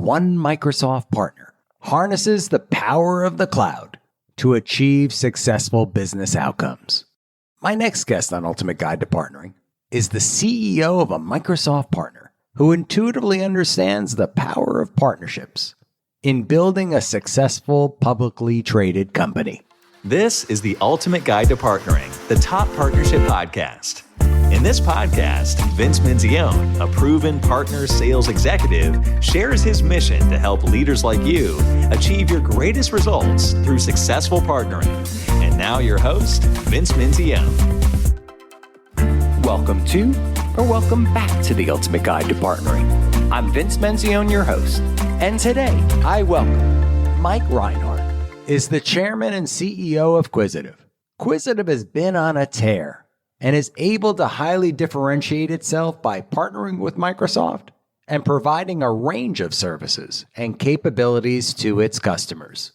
one Microsoft partner harnesses the power of the cloud to achieve successful business outcomes. My next guest on Ultimate Guide to Partnering is the CEO of a Microsoft partner who intuitively understands the power of partnerships in building a successful publicly traded company. This is the Ultimate Guide to Partnering, the top partnership podcast. In this podcast, Vince Menzione, a proven partner sales executive, shares his mission to help leaders like you achieve your greatest results through successful partnering. And now your host, Vince Menzione. Welcome to, or welcome back to the Ultimate Guide to Partnering. I'm Vince Menzione, your host, and today I welcome Mike Reinhart, is the chairman and CEO of Quisitive. Quisitive has been on a tear and is able to highly differentiate itself by partnering with Microsoft and providing a range of services and capabilities to its customers.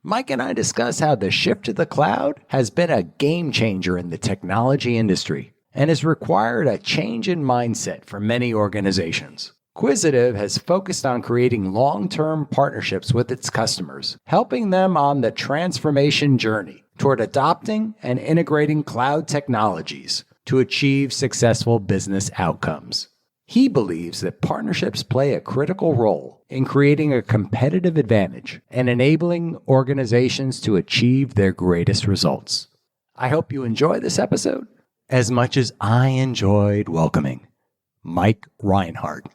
Mike and I discuss how the shift to the cloud has been a game changer in the technology industry and has required a change in mindset for many organizations. Quisitive has focused on creating long-term partnerships with its customers, helping them on the transformation journey toward adopting and integrating cloud technologies to achieve successful business outcomes. He believes that partnerships play a critical role in creating a competitive advantage and enabling organizations to achieve their greatest results. I hope you enjoy this episode as much as I enjoyed welcoming Mike Reinhart.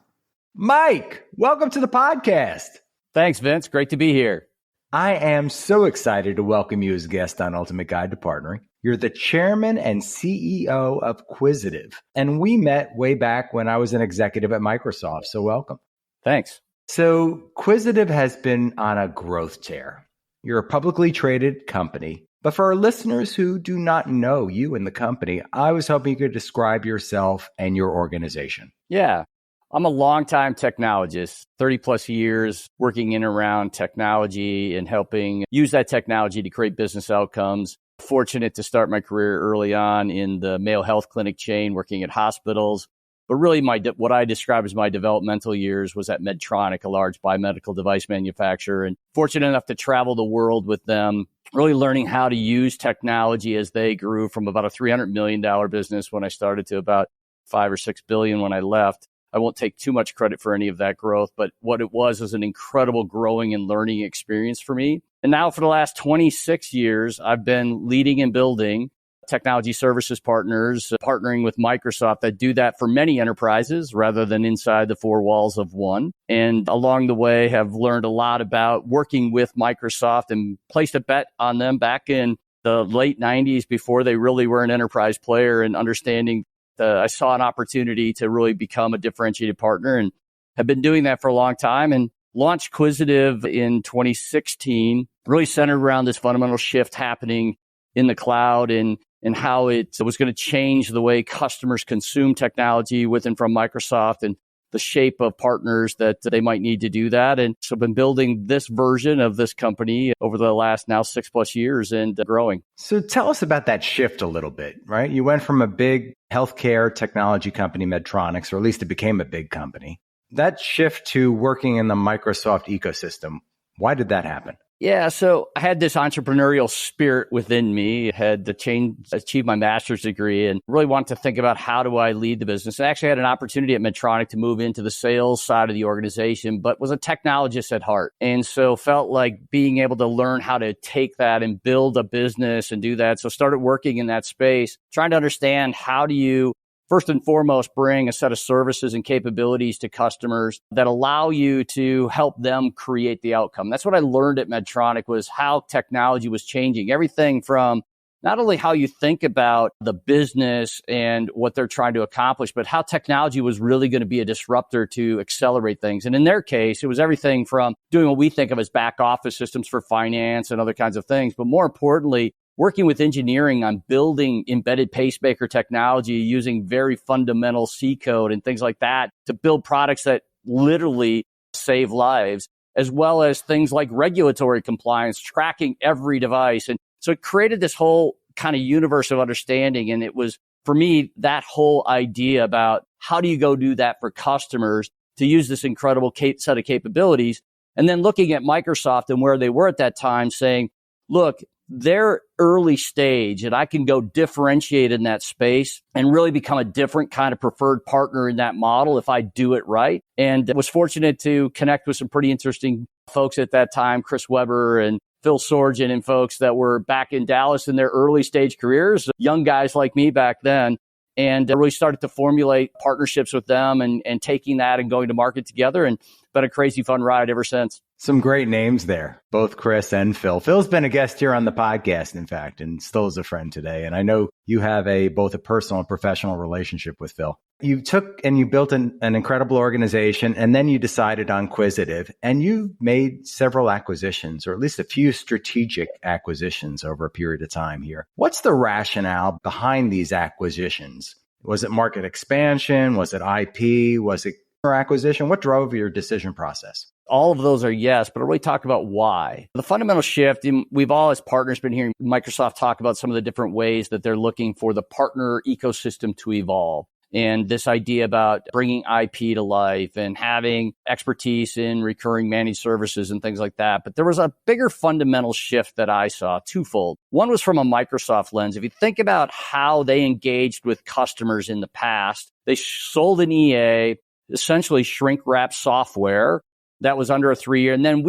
Mike, welcome to the podcast. Thanks, Vince. Great to be here. I am so excited to welcome you as a guest on Ultimate Guide to Partnering. You're the chairman and CEO of Quisitive, and we met way back when I was an executive at Microsoft, so welcome. Thanks. So Quisitive has been on a growth tear. You're a publicly traded company, but for our listeners who do not know you and the company, I was hoping you could describe yourself and your organization. Yeah. I'm a longtime technologist, 30 plus years working in and around technology and helping use that technology to create business outcomes. Fortunate to start my career early on in the male health clinic chain, working at hospitals. But really what I describe as my developmental years was at Medtronic, a large biomedical device manufacturer, and fortunate enough to travel the world with them, really learning how to use technology as they grew from about a $300 million business when I started to about $5 or $6 billion when I left. I won't take too much credit for any of that growth, but what it was an incredible growing and learning experience for me. And now for the last 26 years, I've been leading and building technology services partners, partnering with Microsoft that do that for many enterprises rather than inside the four walls of one. And along the way, have learned a lot about working with Microsoft and placed a bet on them back in the late 90s before they really were an enterprise player, and understanding I saw an opportunity to really become a differentiated partner and have been doing that for a long time, and launched Quisitive in 2016, really centered around this fundamental shift happening in the cloud and how it was going to change the way customers consume technology with and from Microsoft and the shape of partners that they might need to do that. And so I've been building this version of this company over the last now 6+ years and growing. So tell us about that shift a little bit, right? You went from a big healthcare technology company, Medtronic, or at least it became a big company. That shift to working in the Microsoft ecosystem, why did that happen? Yeah, so I had this entrepreneurial spirit within me, had to achieve my master's degree, and really wanted to think about how do I lead the business. I actually had an opportunity at Medtronic to move into the sales side of the organization, but was a technologist at heart. And so felt like being able to learn how to take that and build a business and do that. So started working in that space, trying to understand how do you first and foremost, bring a set of services and capabilities to customers that allow you to help them create the outcome. That's what I learned at Medtronic, was how technology was changing everything from not only how you think about the business and what they're trying to accomplish, but how technology was really going to be a disruptor to accelerate things. And in their case, it was everything from doing what we think of as back office systems for finance and other kinds of things, but more importantly, working with engineering on building embedded pacemaker technology using very fundamental C code and things like that to build products that literally save lives, as well as things like regulatory compliance, tracking every device. And so it created this whole kind of universe of understanding. And it was, for me, that whole idea about how do you go do that for customers to use this incredible set of capabilities. And then looking at Microsoft and where they were at that time saying, look, they're early stage and I can go differentiate in that space and really become a different kind of preferred partner in that model if I do it right. And was fortunate to connect with some pretty interesting folks at that time, Chris Weber and Phil Sorgen and folks that were back in Dallas in their early stage careers, young guys like me back then. And really started to formulate partnerships with them and taking that and going to market together, and been a crazy fun ride ever since. Some great names there, both Chris and Phil. Phil's been a guest here on the podcast, in fact, and still is a friend today. And I know you have both a personal and professional relationship with Phil. You took and you built an incredible organization, and then you decided on Quisitive, and you made several acquisitions, or at least a few strategic acquisitions over a period of time here. What's the rationale behind these acquisitions? Was it market expansion? Was it IP? Was it acquisition? What drove your decision process? All of those are yes, but I really talk about why. The fundamental shift, and we've all as partners been hearing Microsoft talk about some of the different ways that they're looking for the partner ecosystem to evolve. And this idea about bringing IP to life and having expertise in recurring managed services and things like that. But there was a bigger fundamental shift that I saw, twofold. One was from a Microsoft lens. If you think about how they engaged with customers in the past, they sold an EA, essentially shrink wrap software that was under a 3-year. And then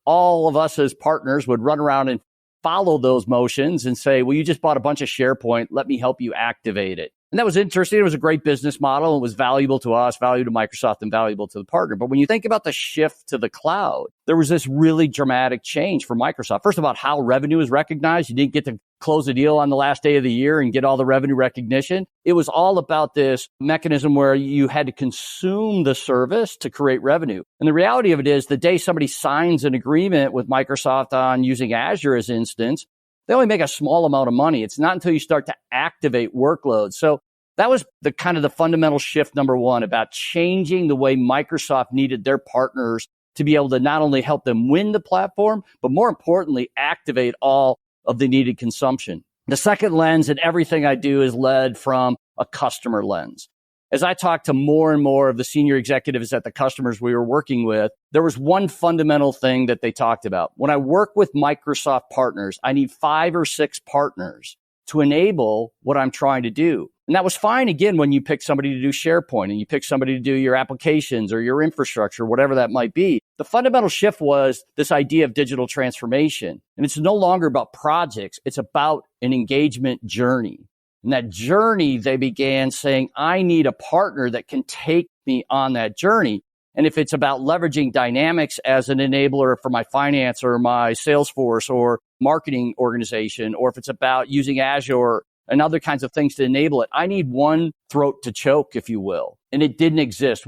all of us as partners would run around and follow those motions and say, well, you just bought a bunch of SharePoint. Let me help you activate it. And that was interesting. It was a great business model. It was valuable to us, valuable to Microsoft, and valuable to the partner. But when you think about the shift to the cloud, there was this really dramatic change for Microsoft. First of all, how revenue is recognized. You didn't get to close a deal on the last day of the year and get all the revenue recognition. It was all about this mechanism where you had to consume the service to create revenue. And the reality of it is the day somebody signs an agreement with Microsoft on using Azure as instance, they only make a small amount of money. It's not until you start to activate workloads. So that was the kind of the fundamental shift, number one, about changing the way Microsoft needed their partners to be able to not only help them win the platform, but more importantly, activate all of the needed consumption. The second lens in everything I do is led from a customer lens. As I talked to more and more of the senior executives at the customers we were working with, there was one fundamental thing that they talked about. When I work with Microsoft partners, I need 5 or 6 partners to enable what I'm trying to do. And that was fine, again, when you pick somebody to do SharePoint and you pick somebody to do your applications or your infrastructure, whatever that might be. The fundamental shift was this idea of digital transformation. And it's no longer about projects. It's about an engagement journey. And that journey, they began saying, I need a partner that can take me on that journey. And if it's about leveraging Dynamics as an enabler for my finance or my Salesforce or marketing organization, or if it's about using Azure and other kinds of things to enable it, I need one throat to choke, if you will. And it didn't exist.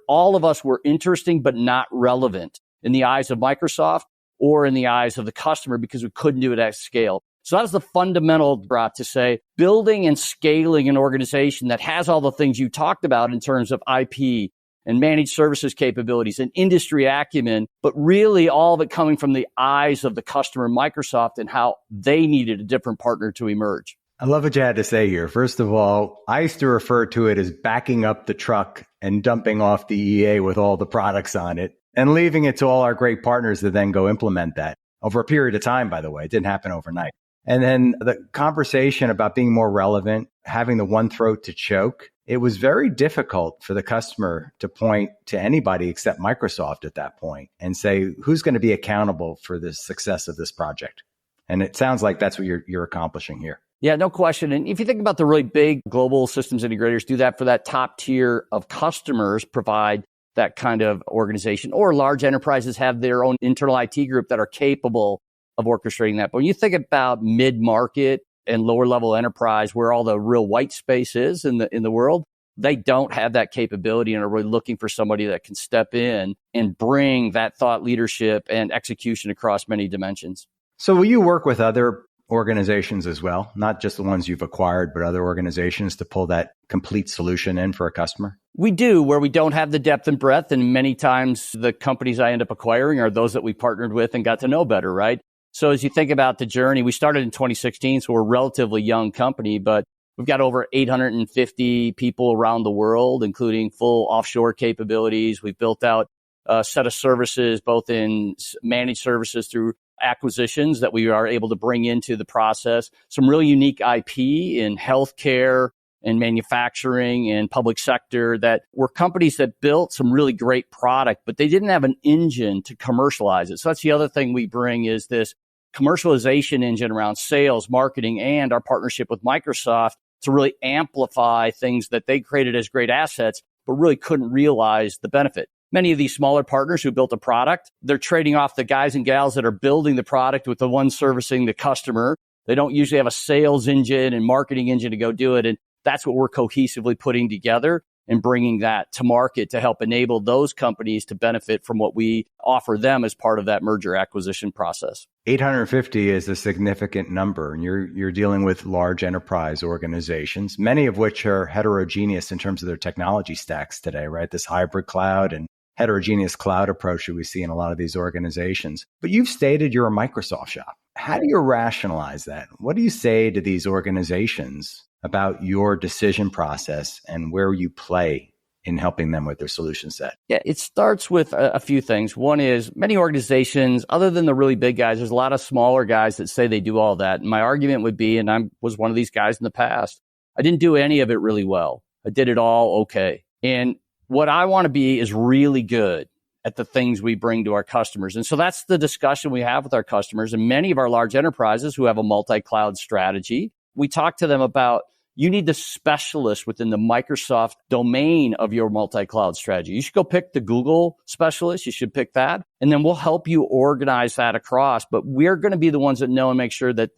All of us were interesting, but not relevant in the eyes of Microsoft or in the eyes of the customer because we couldn't do it at scale. So that was the fundamental drop to say, building and scaling an organization that has all the things you talked about in terms of IP and managed services capabilities and industry acumen, but really all of it coming from the eyes of the customer, Microsoft, and how they needed a different partner to emerge. I love what you had to say here. First of all, I used to refer to it as backing up the truck and dumping off the EA with all the products on it and leaving it to all our great partners to then go implement that over a period of time, by the way. It didn't happen overnight. And then the conversation about being more relevant, having the one throat to choke, it was very difficult for the customer to point to anybody except Microsoft at that point and say, who's going to be accountable for the success of this project? And it sounds like that's what you're accomplishing here. Yeah, no question. And if you think about the really big global systems integrators do that for that top tier of customers, provide that kind of organization, or large enterprises have their own internal IT group that are capable of orchestrating that. But when you think about mid-market and lower level enterprise, where all the real white space is in the world, they don't have that capability and are really looking for somebody that can step in and bring that thought leadership and execution across many dimensions. So will you work with other organizations as well, not just the ones you've acquired, but other organizations to pull that complete solution in for a customer? We do, where we don't have the depth and breadth. And many times the companies I end up acquiring are those that we partnered with and got to know better, right? So as you think about the journey, we started in 2016, so we're a relatively young company, but We've got over 850 people around the world, including full offshore capabilities. We've built out a set of services, both in managed services through acquisitions that we are able to bring into the process. Some really unique IP in healthcare and manufacturing and public sector that were companies that built some really great product, but they didn't have an engine to commercialize it. So that's the other thing we bring is this commercialization engine around sales, marketing, and our partnership with Microsoft to really amplify things that they created as great assets, but really couldn't realize the benefit. Many of these smaller partners who built a product, they're trading off the guys and gals that are building the product with the ones servicing the customer. They don't usually have a sales engine and marketing engine to go do it. And that's what we're cohesively putting together and bringing that to market to help enable those companies to benefit from what we offer them as part of that merger acquisition process. 850 is a significant number, and you're dealing with large enterprise organizations, many of which are heterogeneous in terms of their technology stacks today, right? This hybrid cloud and heterogeneous cloud approach that we see in a lot of these organizations. But you've stated you're a Microsoft shop. How do you rationalize that? What do you say to these organizations about your decision process and where you play in helping them with their solution set? Yeah, it starts with a few things. One is many organizations, other than the really big guys, there's a lot of smaller guys that say they do all that. And my argument would be, and I was one of these guys in the past, I didn't do any of it really well. I did it all okay. And what I want to be is really good at the things we bring to our customers. And so that's the discussion we have with our customers. And many of our large enterprises who have a multi-cloud strategy, we talk to them about, you need the specialist within the Microsoft domain of your multi-cloud strategy. You should go pick the Google specialist. You should pick that. And then we'll help you organize that across. But we're going to be the ones that know and make sure that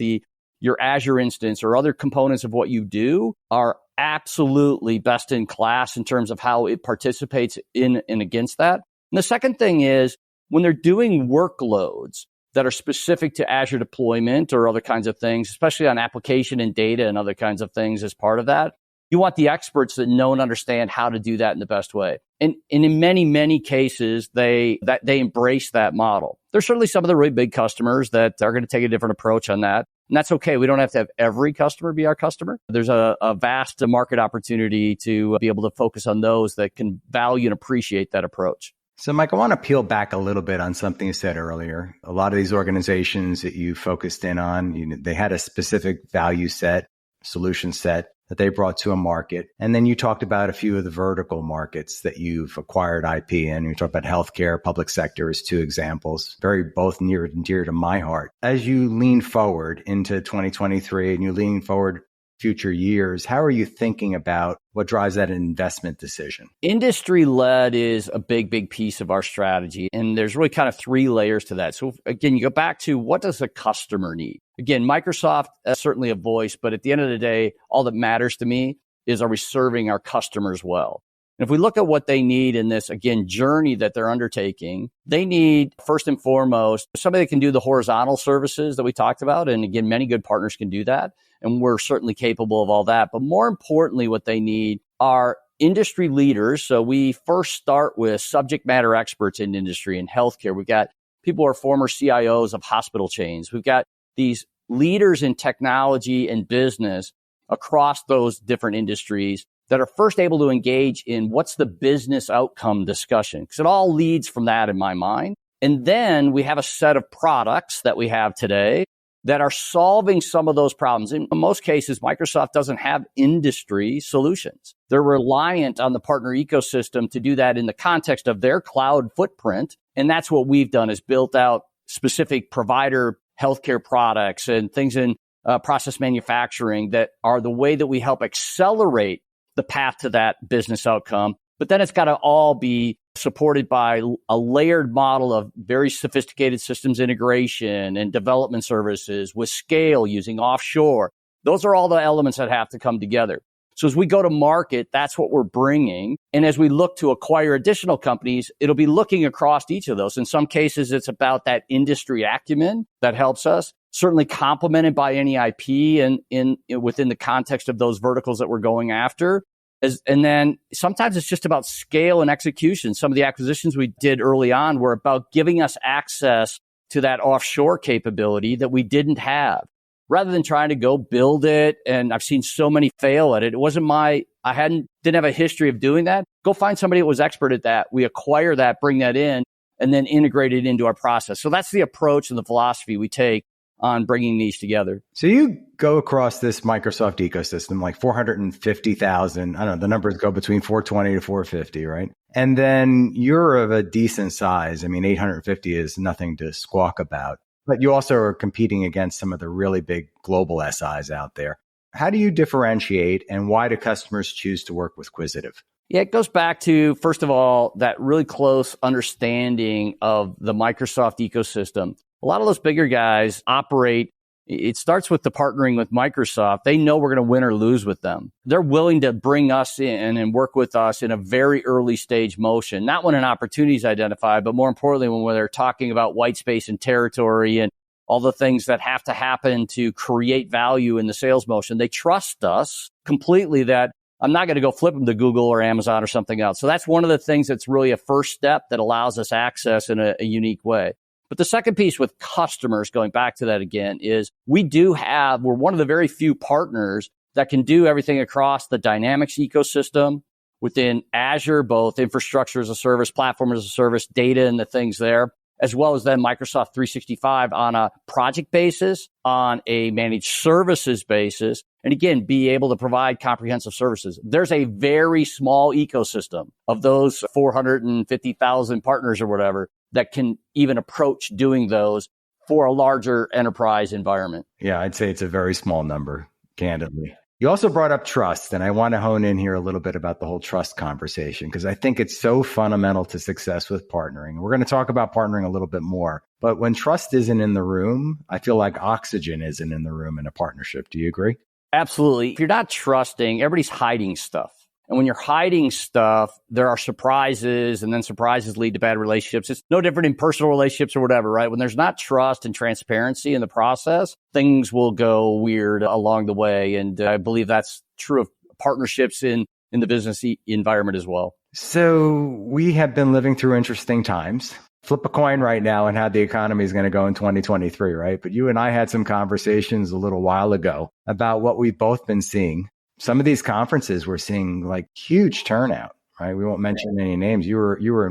your Azure instance or other components of what you do are absolutely best in class in terms of how it participates in and against that. And the second thing is when they're doing workloads that are specific to Azure deployment or other kinds of things, especially on application and data and other kinds of things as part of that, you want the experts that know and understand how to do that in the best way. And in many, many cases, they embrace that model. There's certainly some of the really big customers that are going to take a different approach on that. And that's okay. We don't have to have every customer be our customer. There's a vast market opportunity to be able to focus on those that can value and appreciate that approach. So, Mike, I want to peel back a little bit on something you said earlier. A lot of these organizations that you focused in on, they had a specific value set, solution set that they brought to a market. And then you talked about a few of the vertical markets that you've acquired IP in. You talked about healthcare, public sector as two examples, very both near and dear to my heart. As you lean forward into 2023 and you lean forward future years, how are you thinking about what drives that investment decision? Industry-led is a big, big piece of our strategy. And there's really kind of three layers to that. So again, you go back to what does a customer need? Again, Microsoft is certainly a voice, but at the end of the day, all that matters to me is, are we serving our customers well? And if we look at what they need in this, again, journey that they're undertaking, they need, first and foremost, somebody that can do the horizontal services that we talked about. And again, many good partners can do that. And we're certainly capable of all that. But more importantly, what they need are industry leaders. So we first start with subject matter experts in industry and healthcare. We've got people who are former CIOs of hospital chains. We've got these leaders in technology and business across those different industries that are first able to engage in what's the business outcome discussion, because it all leads from that in my mind. And then we have a set of products that we have today that are solving some of those problems. In most cases, Microsoft doesn't have industry solutions. They're reliant on the partner ecosystem to do that in the context of their cloud footprint. And that's what we've done, is built out specific provider healthcare products and things in process manufacturing that are the way that we help accelerate the path to that business outcome. But then it's got to all be supported by a layered model of very sophisticated systems integration and development services with scale using offshore. Those are all the elements that have to come together. So as we go to market, that's what we're bringing. And as we look to acquire additional companies, it'll be looking across each of those. In some cases, it's about that industry acumen that helps us, certainly complemented by any IP and within the context of those verticals that we're going after. And then sometimes it's just about scale and execution. Some of the acquisitions we did early on were about giving us access to that offshore capability that we didn't have. rather than trying to go build it. And I've seen so many fail at it. It wasn't didn't have a history of doing that. Go find somebody that was expert at that. We acquire that, bring that in, and then integrate it into our process. So that's the approach and the philosophy we take on bringing these together. So you go across this Microsoft ecosystem, like 450,000. I don't know, the numbers go between 420 to 450, right? And then you're of a decent size. I mean, 850 is nothing to squawk about. But you also are competing against some of the really big global SIs out there. How do you differentiate, and why do customers choose to work with Quisitive? Yeah, it goes back to, first of all, that really close understanding of the Microsoft ecosystem. A lot of those bigger guys operate, it starts with the partnering with Microsoft. They know we're going to win or lose with them. They're willing to bring us in and work with us in a very early stage motion, not when an opportunity is identified, but more importantly, when they're talking about white space and territory and all the things that have to happen to create value in the sales motion. They trust us completely that I'm not going to go flip them to Google or Amazon or something else. So that's one of the things that's really a first step that allows us access in a unique way. But the second piece with customers, going back to that again, is we're one of the very few partners that can do everything across the Dynamics ecosystem within Azure, both infrastructure as a service, platform as a service, data and the things there, as well as then Microsoft 365 on a project basis, on a managed services basis, and again, be able to provide comprehensive services. There's a very small ecosystem of those 450,000 partners or whatever that can even approach doing those for a larger enterprise environment. Yeah, I'd say it's a very small number, candidly. You also brought up trust, and I want to hone in here a little bit about the whole trust conversation, because I think it's so fundamental to success with partnering. We're going to talk about partnering a little bit more, but when trust isn't in the room, I feel like oxygen isn't in the room in a partnership. Do you agree? Absolutely. If you're not trusting, everybody's hiding stuff. And when you're hiding stuff, there are surprises, and then surprises lead to bad relationships. It's no different in personal relationships or whatever, right? When there's not trust and transparency in the process, things will go weird along the way. And I believe that's true of partnerships in the business environment as well. So we have been living through interesting times. Flip a coin right now and how the economy is going to go in 2023, right? But you and I had some conversations a little while ago about what we've both been seeing. Some of these conferences, we're seeing like huge turnout, right? We won't mention any names. You were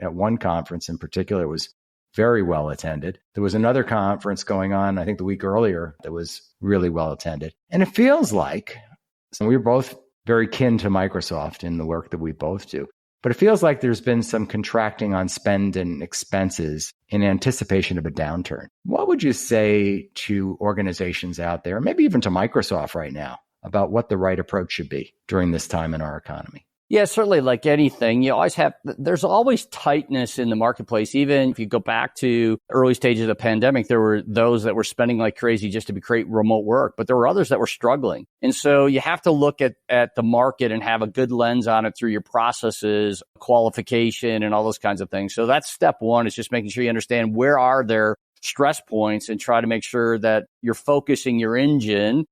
at one conference in particular. It was very well attended. There was another conference going on, I think the week earlier, that was really well attended. And it feels like, so we're both very kin to Microsoft in the work that we both do. But it feels like there's been some contracting on spend and expenses in anticipation of a downturn. What would you say to organizations out there, maybe even to Microsoft right now, about what the right approach should be during this time in our economy? Yeah, certainly, like anything, there's always tightness in the marketplace. Even if you go back to early stages of the pandemic, there were those that were spending like crazy just to create remote work, but there were others that were struggling. And so you have to look at the market and have a good lens on it through your processes, qualification, and all those kinds of things. So that's step one, is just making sure you understand where are there stress points and try to make sure that you're focusing your engine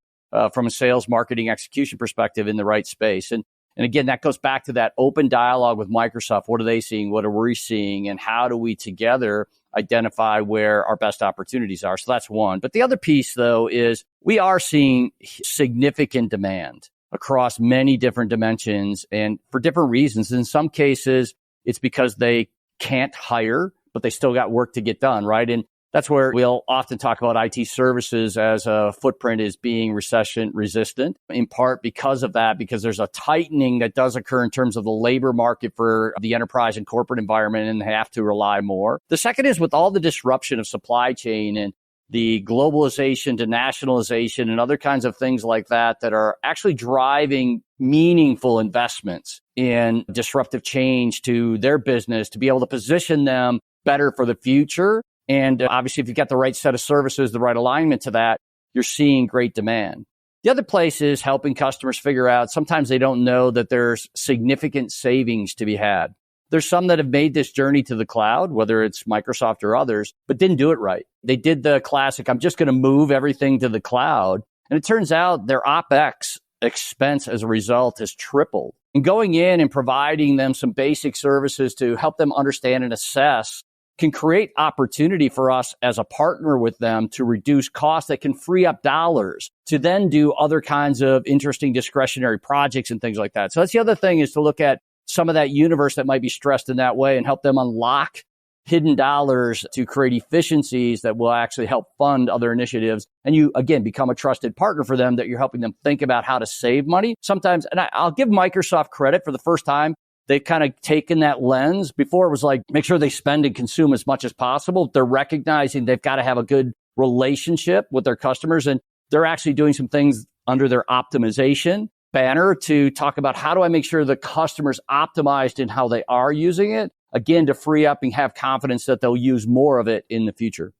from a sales, marketing, execution perspective in the right space. And again, that goes back to that open dialogue with Microsoft. What are they seeing? What are we seeing? And how do we together identify where our best opportunities are? So that's one. But the other piece, though, is we are seeing significant demand across many different dimensions and for different reasons. In some cases, it's because they can't hire, but they still got work to get done, right? And that's where we'll often talk about IT services as a footprint is being recession resistant, in part because of that, because there's a tightening that does occur in terms of the labor market for the enterprise and corporate environment, and have to rely more. The second is with all the disruption of supply chain and the globalization to nationalization and other kinds of things like that are actually driving meaningful investments in disruptive change to their business to be able to position them better for the future. And obviously, if you've got the right set of services, the right alignment to that, you're seeing great demand. The other place is helping customers figure out, sometimes they don't know that there's significant savings to be had. There's some that have made this journey to the cloud, whether it's Microsoft or others, but didn't do it right. They did the classic, I'm just going to move everything to the cloud. And it turns out their OpEx expense as a result has tripled. And going in and providing them some basic services to help them understand and assess can create opportunity for us as a partner with them to reduce costs that can free up dollars to then do other kinds of interesting discretionary projects and things like that. So that's the other thing, is to look at some of that universe that might be stressed in that way and help them unlock hidden dollars to create efficiencies that will actually help fund other initiatives. And you, again, become a trusted partner for them, that you're helping them think about how to save money. Sometimes, and I'll give Microsoft credit, for the first time, they've kind of taken that lens. Before it was like, make sure they spend and consume as much as possible. They're recognizing they've got to have a good relationship with their customers. And they're actually doing some things under their optimization banner to talk about, how do I make sure the customer's optimized in how they are using it? Again, to free up and have confidence that they'll use more of it in the future.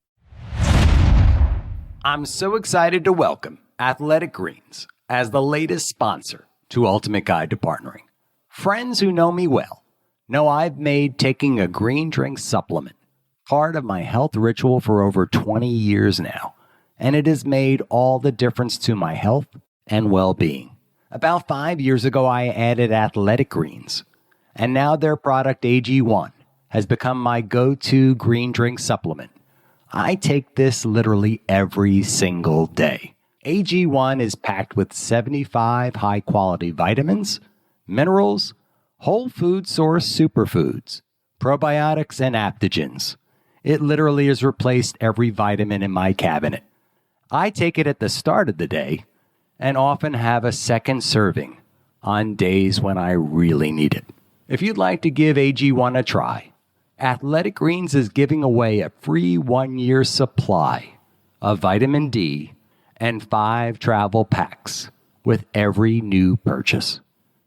I'm so excited to welcome Athletic Greens as the latest sponsor to Ultimate Guide to Partnering. Friends who know me well know I've made taking a green drink supplement part of my health ritual for over 20 years now, and it has made all the difference to my health and well-being. About 5 years ago, I added Athletic Greens, and now their product AG1 has become my go-to green drink supplement. I take this literally every single day. AG1 is packed with 75 high-quality vitamins, minerals, whole food source superfoods, probiotics, and adaptogens. It literally has replaced every vitamin in my cabinet. I take it at the start of the day and often have a second serving on days when I really need it. If you'd like to give AG1 a try, Athletic Greens is giving away a free 1-year supply of vitamin D and 5 travel packs with every new purchase.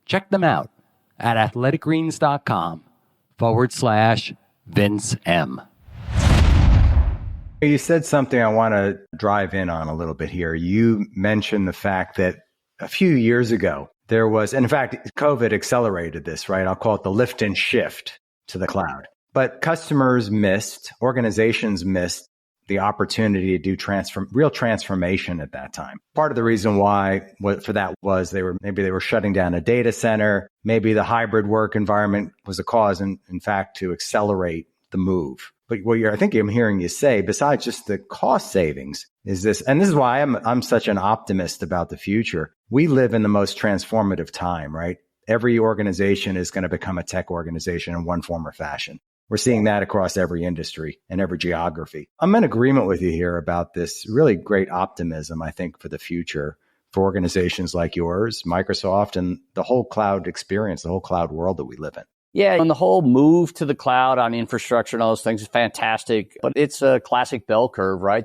Check them out at athleticgreens.com/Vince M. You said something I want to drive in on a little bit here. You mentioned the fact that a few years ago, there was, and in fact, COVID accelerated this, right? I'll call it the lift and shift to the cloud. But customers missed, organizations missed the opportunity to do real transformation at that time. Part of the reason why for that was maybe they were shutting down a data center. Maybe the hybrid work environment was a cause, in fact, to accelerate the move. But what I think I'm hearing you say, besides just the cost savings, is this, and this is why I'm such an optimist about the future. We live in the most transformative time, right? Every organization is going to become a tech organization in one form or fashion. We're seeing that across every industry and every geography. I'm in agreement with you here about this really great optimism, I think, for the future for organizations like yours, Microsoft, and the whole cloud experience, the whole cloud world that we live in. Yeah, and the whole move to the cloud on infrastructure and all those things is fantastic, but it's a classic bell curve, right?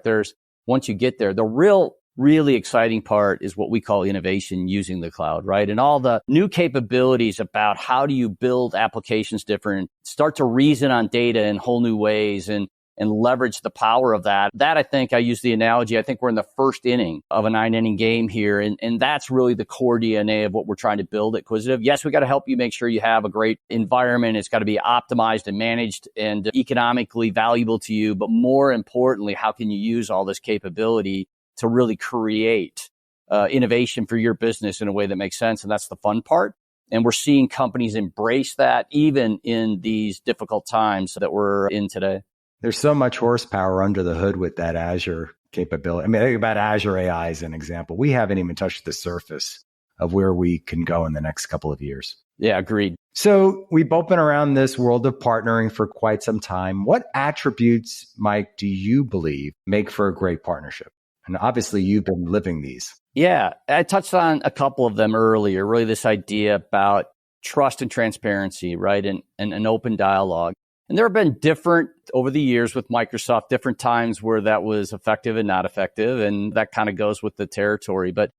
Once you get there, the really exciting part is what we call innovation using the cloud, right? And all the new capabilities about how do you build applications different, start to reason on data in whole new ways and leverage the power of that. That, I think, I use the analogy, I think we're in the first inning of a 9-inning game here. And that's really the core DNA of what we're trying to build at Quisitive. Yes, we got to help you make sure you have a great environment. It's got to be optimized and managed and economically valuable to you. But more importantly, how can you use all this capability to really create innovation for your business in a way that makes sense? And that's the fun part. And we're seeing companies embrace that even in these difficult times that we're in today. There's so much horsepower under the hood with that Azure capability. I mean, think about Azure AI as an example. We haven't even touched the surface of where we can go in the next couple of years. Yeah, agreed. So we've both been around this world of partnering for quite some time. What attributes, Mike, do you believe make for a great partnership? And obviously, you've been living these. Yeah, I touched on a couple of them earlier, really this idea about trust and transparency, right? And an open dialogue. And there have been different, over the years with Microsoft, different times where that was effective and not effective. And that kind of goes with the territory. But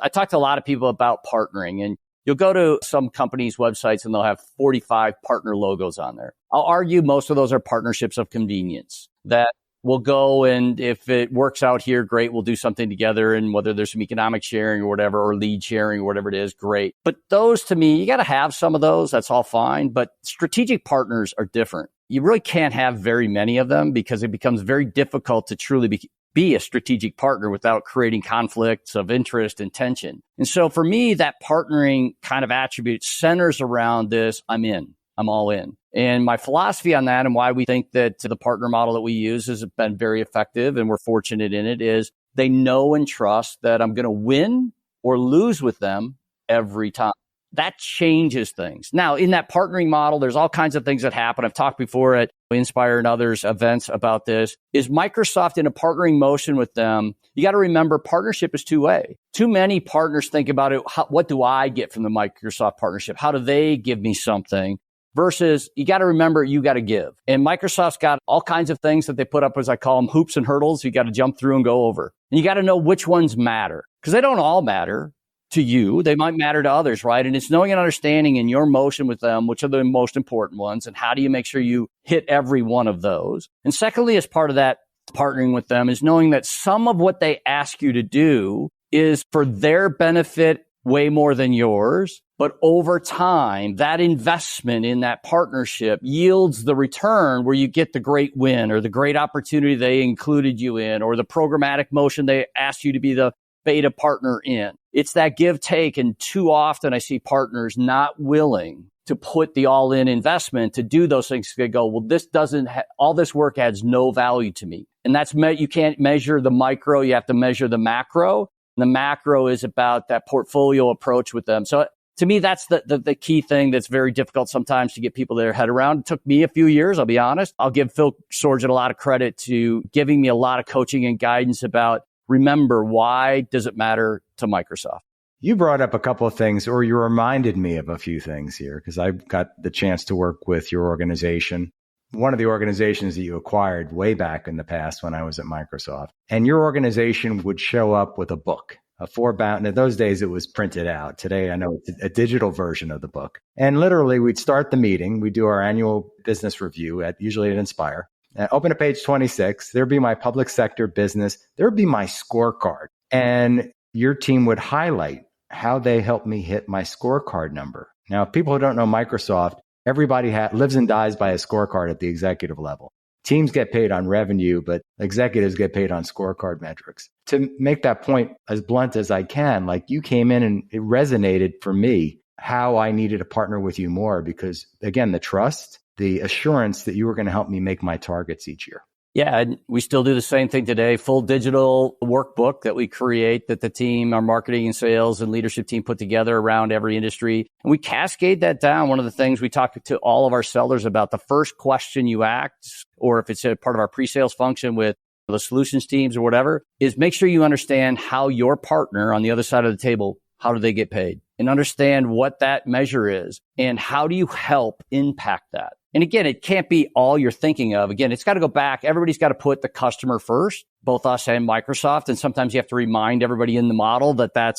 I talked to a lot of people about partnering, and you'll go to some companies' websites and they'll have 45 partner logos on there. I'll argue most of those are partnerships of convenience that we'll go, and if it works out here, great, we'll do something together. And whether there's some economic sharing or whatever, or lead sharing or whatever it is, great. But those, to me, you got to have some of those. That's all fine. But strategic partners are different. You really can't have very many of them because it becomes very difficult to truly be a strategic partner without creating conflicts of interest and tension. And so for me, that partnering kind of attribute centers around this, I'm in. I'm all in. And my philosophy on that and why we think that the partner model that we use has been very effective and we're fortunate in it is they know and trust that I'm going to win or lose with them every time. That changes things. Now, in that partnering model, there's all kinds of things that happen. I've talked before at Inspire and others events about this. Is Microsoft in a partnering motion with them? You got to remember partnership is two-way. Too many partners think about it. What do I get from the Microsoft partnership? How do they give me something? Versus you got to remember you got to give. And Microsoft's got all kinds of things that they put up, as I call them, hoops and hurdles. You got to jump through and go over. And you got to know which ones matter because they don't all matter to you. They might matter to others, right? And it's knowing and understanding in your motion with them, which are the most important ones, and how do you make sure you hit every one of those? And secondly, as part of that partnering with them is knowing that some of what they ask you to do is for their benefit way more than yours. But over time, that investment in that partnership yields the return where you get the great win or the great opportunity they included you in or the programmatic motion they asked you to be the beta partner in. It's that give take. And too often I see partners not willing to put the all in investment to do those things. They go, well, this doesn't, all this work adds no value to me. And that's, you can't measure the micro. You have to measure the macro. And the macro is about that portfolio approach with them. So to me, that's the key thing that's very difficult sometimes to get people their head around. It took me a few years, I'll be honest. I'll give Phil Sorgen a lot of credit to giving me a lot of coaching and guidance about, remember, why does it matter to Microsoft? You brought up a couple of things, or you reminded me of a few things here, because I got the chance to work with your organization, one of the organizations that you acquired way back in the past when I was at Microsoft. And your organization would show up with a book, a four-bound. In those days, it was printed out. Today, I know it's a digital version of the book. And literally, we'd start the meeting. We'd do our annual business review, usually at Inspire. Open to page 26. There'd be my public sector business. There'd be my scorecard. And your team would highlight how they helped me hit my scorecard number. Now, if people who don't know Microsoft, everybody lives and dies by a scorecard at the executive level. Teams get paid on revenue, but executives get paid on scorecard metrics. To make that point as blunt as I can, like you came in and it resonated for me how I needed to partner with you more because, again, the trust, the assurance that you were going to help me make my targets each year. Yeah, and we still do the same thing today. Full digital workbook that we create that the team, our marketing and sales and leadership team put together around every industry. And we cascade that down. One of the things we talk to all of our sellers about, the first question you ask, or if it's a part of our pre-sales function with the solutions teams or whatever, is make sure you understand how your partner on the other side of the table, how do they get paid? And understand what that measure is and how do you help impact that? And again, it can't be all you're thinking of. Again, it's got to go back. Everybody's got to put the customer first, both us and Microsoft. And sometimes you have to remind everybody in the model that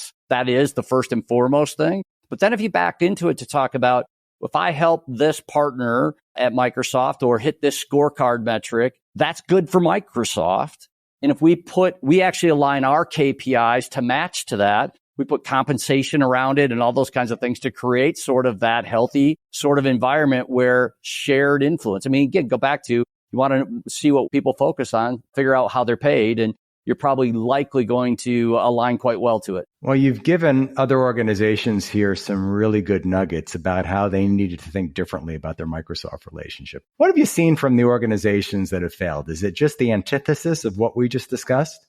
is the first and foremost thing. But then if you back into it to talk about, if I help this partner at Microsoft or hit this scorecard metric, that's good for Microsoft. And if we actually align our KPIs to match to that, we put compensation around it and all those kinds of things to create sort of that healthy sort of environment where shared influence. I mean, again, go back to, you want to see what people focus on, figure out how they're paid, and you're probably likely going to align quite well to it. Well, you've given other organizations here some really good nuggets about how they needed to think differently about their Microsoft relationship. What have you seen from the organizations that have failed? Is it just the antithesis of what we just discussed?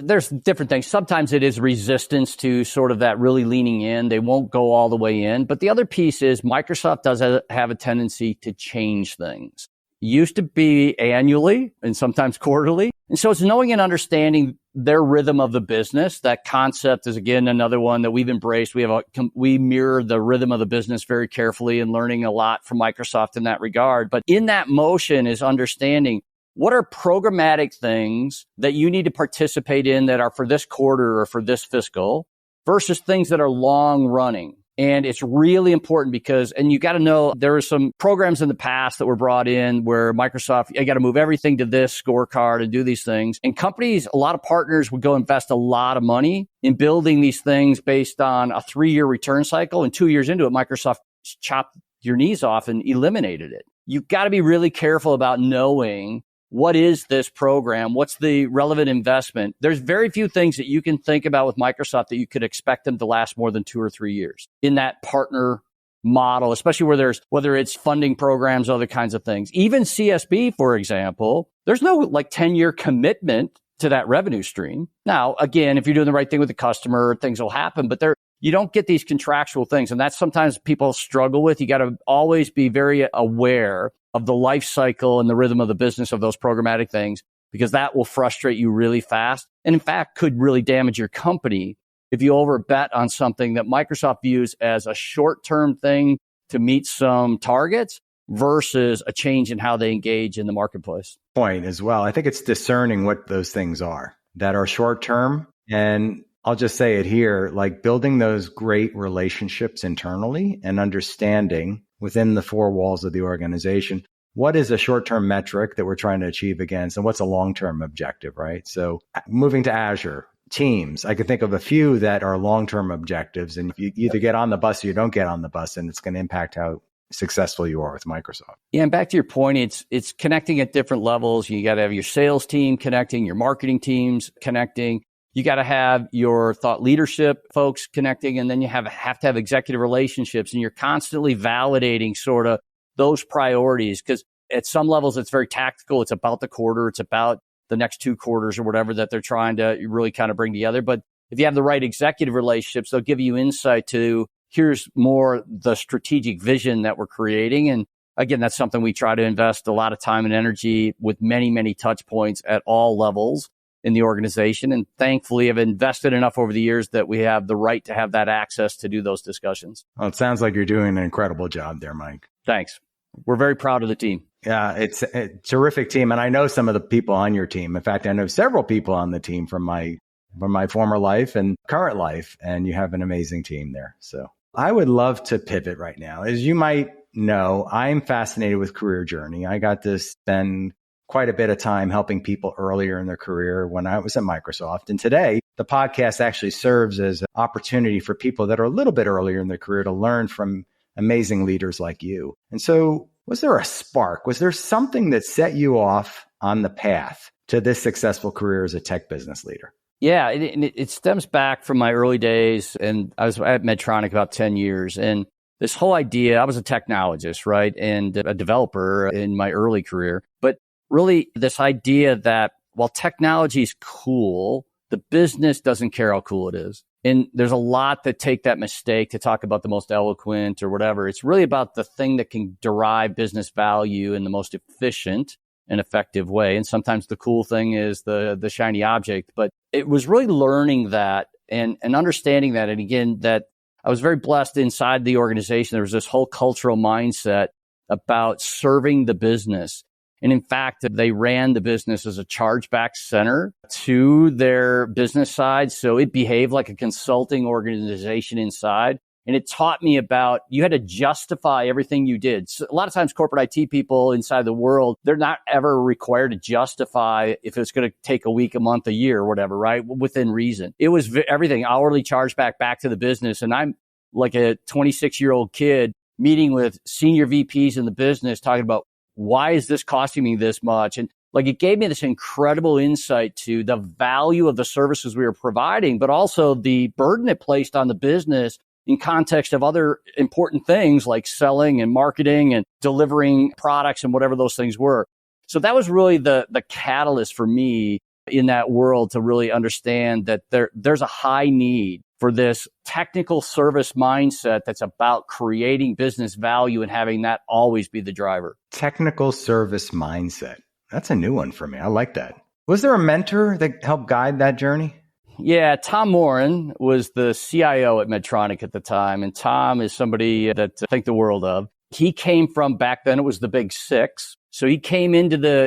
There's different things. Sometimes it is resistance to sort of that really leaning in. They won't go all the way in. But the other piece is Microsoft does have a tendency to change things. It used to be annually and sometimes quarterly. And so it's knowing and understanding their rhythm of the business. That concept is, again, another one that we've embraced. We mirror the rhythm of the business very carefully and learning a lot from Microsoft in that regard. But in that motion is understanding what are programmatic things that you need to participate in that are for this quarter or for this fiscal versus things that are long running. And it's really important because, and you got to know, there are some programs in the past that were brought in where Microsoft, you got to move everything to this scorecard and do these things. And companies, a lot of partners would go invest a lot of money in building these things based on a 3-year return cycle. And 2 years into it, Microsoft chopped your knees off and eliminated it. You've got to be really careful about knowing what is this program? What's the relevant investment? There's very few things that you can think about with Microsoft that you could expect them to last more than 2 or 3 years in that partner model, especially whether it's funding programs, other kinds of things. Even CSB, for example, there's no like 10-year commitment to that revenue stream. Now, again, if you're doing the right thing with the customer, things will happen, but you don't get these contractual things. And that's sometimes people struggle with. You got to always be very aware of the life cycle and the rhythm of the business of those programmatic things, because that will frustrate you really fast. And in fact, could really damage your company if you overbet on something that Microsoft views as a short-term thing to meet some targets versus a change in how they engage in the marketplace. Point as well. I think it's discerning what those things are that are short-term. And I'll just say it here, like building those great relationships internally and understanding within the four walls of the organization, what is a short-term metric that we're trying to achieve against and what's a long-term objective, right? So moving to Azure, Teams, I could think of a few that are long-term objectives, and you either get on the bus or you don't get on the bus, and it's going to impact how successful you are with Microsoft. Yeah, and back to your point, it's connecting at different levels. You got to have your sales team connecting, your marketing teams connecting. You got to have your thought leadership folks connecting, and then you have to have executive relationships, and you're constantly validating sort of those priorities, because at some levels it's very tactical. It's about the quarter. It's about the next 2 quarters or whatever that they're trying to really kind of bring together. But if you have the right executive relationships, they'll give you insight to here's more the strategic vision that we're creating. And again, that's something we try to invest a lot of time and energy with many, many touch points at all levels in the organization. And thankfully, I've invested enough over the years that we have the right to have that access to do those discussions. Well, it sounds like you're doing an incredible job there, Mike. Thanks. We're very proud of the team. Yeah, it's a terrific team. And I know some of the people on your team. In fact, I know several people on the team from my former life and current life, and you have an amazing team there. So I would love to pivot right now. As you might know, I'm fascinated with career journey. I got to spend quite a bit of time helping people earlier in their career when I was at Microsoft. And today, the podcast actually serves as an opportunity for people that are a little bit earlier in their career to learn from amazing leaders like you. And so was there a spark? Was there something that set you off on the path to this successful career as a tech business leader? Yeah, it stems back from my early days, and I was at Medtronic about 10 years. And this whole idea, I was a technologist, right, and a developer in my early career. But really this idea that while technology is cool, the business doesn't care how cool it is. And there's a lot that take that mistake to talk about the most eloquent or whatever. It's really about the thing that can derive business value in the most efficient and effective way. And sometimes the cool thing is the shiny object. But it was really learning that and understanding that. And again, that I was very blessed inside the organization. There was this whole cultural mindset about serving the business. And in fact, they ran the business as a chargeback center to their business side. So it behaved like a consulting organization inside. And it taught me about you had to justify everything you did. So a lot of times corporate IT people inside the world, they're not ever required to justify if it's going to take a week, a month, a year, or whatever, right? Within reason. It was everything hourly chargeback back to the business. And I'm like a 26-year-old kid meeting with senior VPs in the business talking about, why is this costing me this much? And like it gave me this incredible insight to the value of the services we were providing, but also the burden it placed on the business in context of other important things like selling and marketing and delivering products and whatever those things were. So that was really the catalyst for me in that world to really understand that there's a high need for this technical service mindset that's about creating business value and having that always be the driver. Technical service mindset. That's a new one for me. I like that. Was there a mentor that helped guide that journey? Yeah, Tom Moran was the CIO at Medtronic at the time. And Tom is somebody that I think the world of. He came from, back then it was the big six. So he came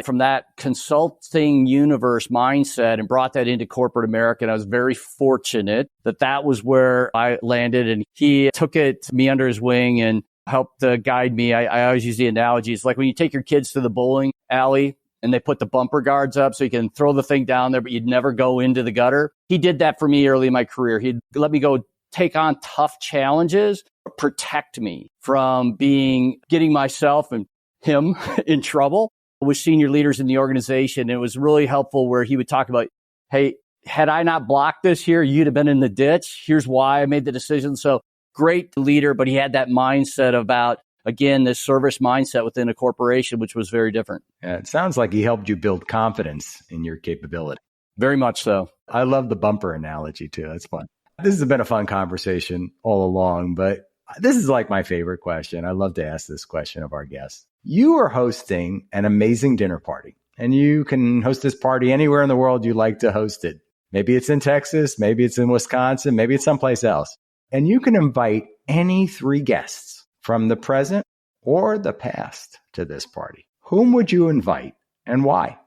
from that consulting universe mindset and brought that into corporate America. And I was very fortunate that was where I landed. And he took me under his wing and helped guide me. I always use the analogy. It's like when you take your kids to the bowling alley and they put the bumper guards up so you can throw the thing down there, but you'd never go into the gutter. He did that for me early in my career. He'd let me go take on tough challenges, protect me from getting myself and him in trouble with senior leaders in the organization. It was really helpful where he would talk about, hey, had I not blocked this here, you'd have been in the ditch. Here's why I made the decision. So great leader, but he had that mindset about, again, this service mindset within a corporation, which was very different. Yeah, it sounds like he helped you build confidence in your capability. Very much so. I love the bumper analogy too. That's fun. This has been a fun conversation all along, but this is like my favorite question. I love to ask this question of our guests. You are hosting an amazing dinner party, and you can host this party anywhere in the world you like to host it. Maybe it's in Texas, maybe it's in Wisconsin, maybe it's someplace else. And you can invite any 3 guests from the present or the past to this party. Whom would you invite and why?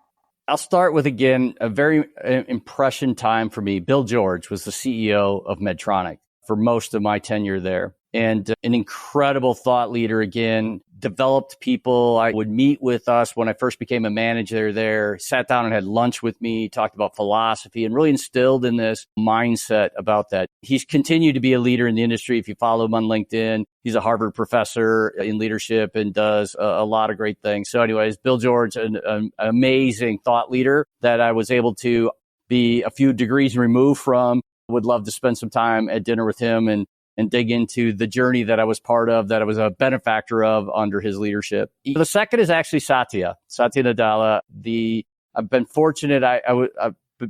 I'll start with, again, a very impression time for me. Bill George was the CEO of Medtronic for most of my tenure there, and an incredible thought leader, again, developed people. I would meet with us when I first became a manager there, sat down and had lunch with me, talked about philosophy, and really instilled in this mindset about that. He's continued to be a leader in the industry. If you follow him on LinkedIn, he's a Harvard professor in leadership and does a lot of great things. So anyways, Bill George, an amazing thought leader that I was able to be a few degrees removed from. Would love to spend some time at dinner with him and dig into the journey that I was part of, that I was a benefactor of under his leadership. The second is actually Satya Nadella. I've been fortunate.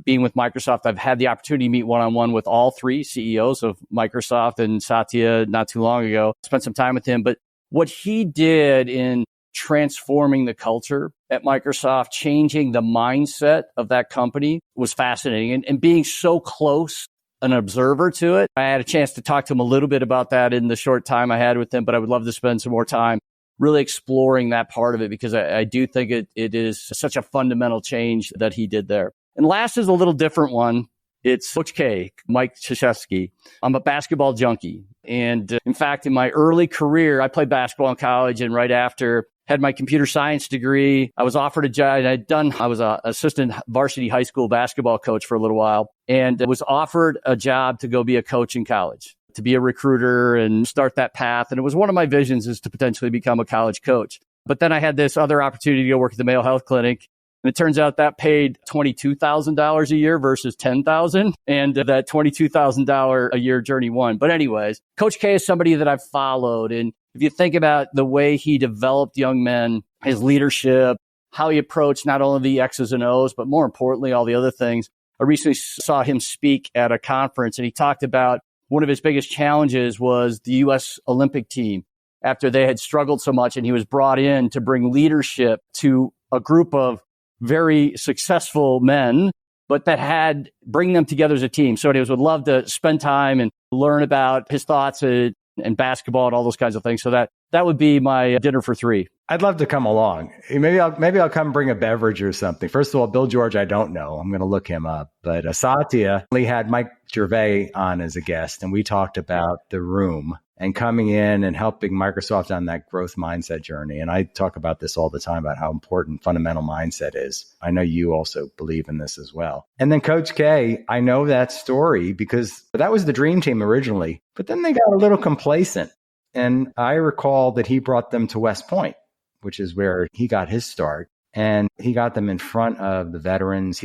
Being with Microsoft, I've had the opportunity to meet one-on-one with all 3 CEOs of Microsoft and Satya not too long ago. Spent some time with him. But what he did in transforming the culture at Microsoft, changing the mindset of that company was fascinating. And being so close an observer to it. I had a chance to talk to him a little bit about that in the short time I had with him, but I would love to spend some more time really exploring that part of it, because I do think it is such a fundamental change that he did there. And last is a little different one. It's Coach K, Mike Krzyzewski. I'm a basketball junkie. And in fact, in my early career, I played basketball in college, and right after had my computer science degree. I was offered a job. I was an assistant varsity high school basketball coach for a little while, and was offered a job to go be a coach in college, to be a recruiter and start that path. And it was one of my visions, is to potentially become a college coach. But then I had this other opportunity to go work at the Mayo Health Clinic. And it turns out that paid $22,000 a year versus $10,000. And that $22,000 a year journey won. But anyways, Coach K is somebody that I've followed. And if you think about the way he developed young men, his leadership, how he approached not only the X's and O's, but more importantly, all the other things. I recently saw him speak at a conference, and he talked about one of his biggest challenges was the U.S. Olympic team after they had struggled so much, and he was brought in to bring leadership to a group of very successful men, but that had bring them together as a team. So anyways, would love to spend time and learn about his thoughts and basketball and all those kinds of things. So that would be my dinner for 3. I'd love to come along. Maybe I'll come bring a beverage or something. First of all, Bill George, I don't know. I'm going to look him up. But Satya, we had Mike Gervais on as a guest, and we talked about the room and coming in and helping Microsoft on that growth mindset journey. And I talk about this all the time about how important fundamental mindset is. I know you also believe in this as well. And then Coach K, I know that story because that was the dream team originally, but then they got a little complacent. And I recall that he brought them to West Point, which is where he got his start. And he got them in front of the veterans.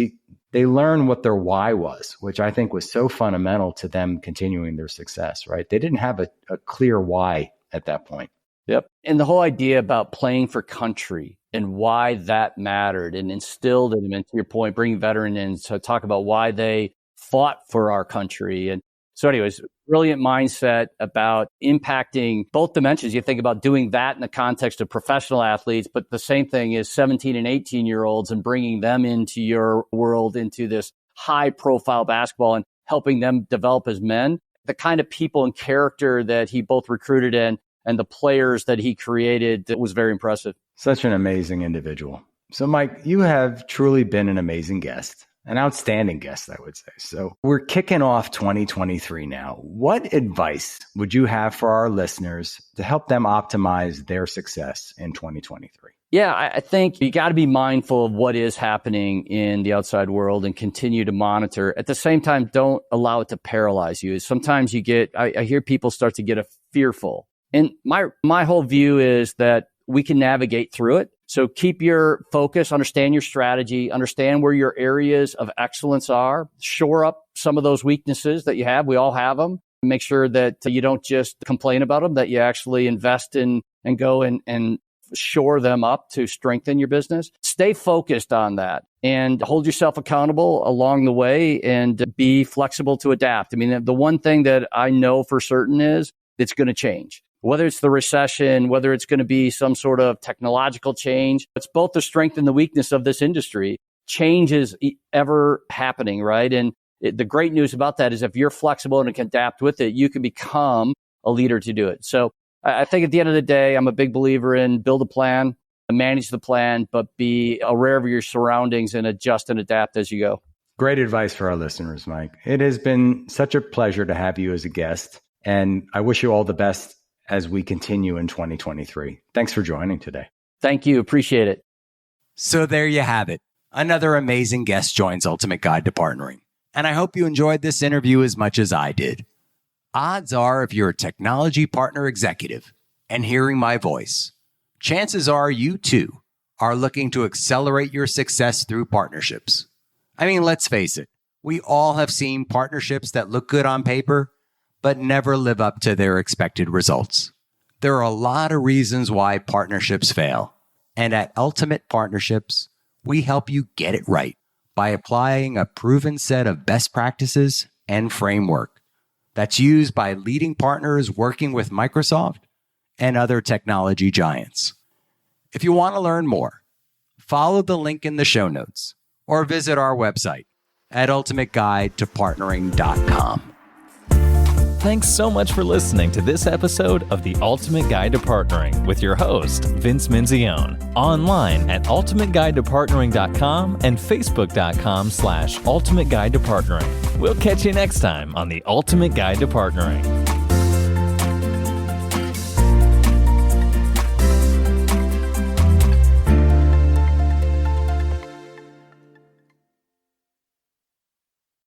They learned what their why was, which I think was so fundamental to them continuing their success, right? They didn't have a clear why at that point. Yep. And the whole idea about playing for country and why that mattered and instilled in them, and to your point, bring veteran in to talk about why they fought for our country. And so anyways, brilliant mindset about impacting both dimensions. You think about doing that in the context of professional athletes, but the same thing is 17 and 18-year-olds and bringing them into your world, into this high profile basketball and helping them develop as men. The kind of people and character that he both recruited in and the players that he created, that was very impressive. Such an amazing individual. So Mike, you have truly been an amazing guest. An outstanding guest, I would say. So we're kicking off 2023 now. What advice would you have for our listeners to help them optimize their success in 2023? Yeah, I think you got to be mindful of what is happening in the outside world and continue to monitor. At the same time, don't allow it to paralyze you. Sometimes I hear people start to get fearful. And my whole view is that we can navigate through it. So keep your focus, understand your strategy, understand where your areas of excellence are, shore up some of those weaknesses that you have. We all have them. Make sure that you don't just complain about them, that you actually invest in and go and shore them up to strengthen your business. Stay focused on that and hold yourself accountable along the way and be flexible to adapt. I mean, the one thing that I know for certain is it's going to change. Whether it's the recession, whether it's going to be some sort of technological change, it's both the strength and the weakness of this industry. Change is ever happening, right? And the great news about that is if you're flexible and can adapt with it, you can become a leader to do it. So I think at the end of the day, I'm a big believer in build a plan, manage the plan, but be aware of your surroundings and adjust and adapt as you go. Great advice for our listeners, Mike. It has been such a pleasure to have you as a guest, and I wish you all the best as we continue in 2023. Thanks for joining today. Thank you. Appreciate it. So there you have it. Another amazing guest joins Ultimate Guide to Partnering. And I hope you enjoyed this interview as much as I did. Odds are, if you're a technology partner executive and hearing my voice, chances are you too are looking to accelerate your success through partnerships. I mean, let's face it, we all have seen partnerships that look good on paper, but never live up to their expected results. There are a lot of reasons why partnerships fail. And at Ultimate Partnerships, we help you get it right by applying a proven set of best practices and framework that's used by leading partners working with Microsoft and other technology giants. If you want to learn more, follow the link in the show notes or visit our website at ultimateguidetopartnering.com. Thanks so much for listening to this episode of The Ultimate Guide to Partnering with your host, Vince Menzione. Online at ultimateguidetopartnering.com and facebook.com/ultimateguidetopartnering. We'll catch you next time on The Ultimate Guide to Partnering.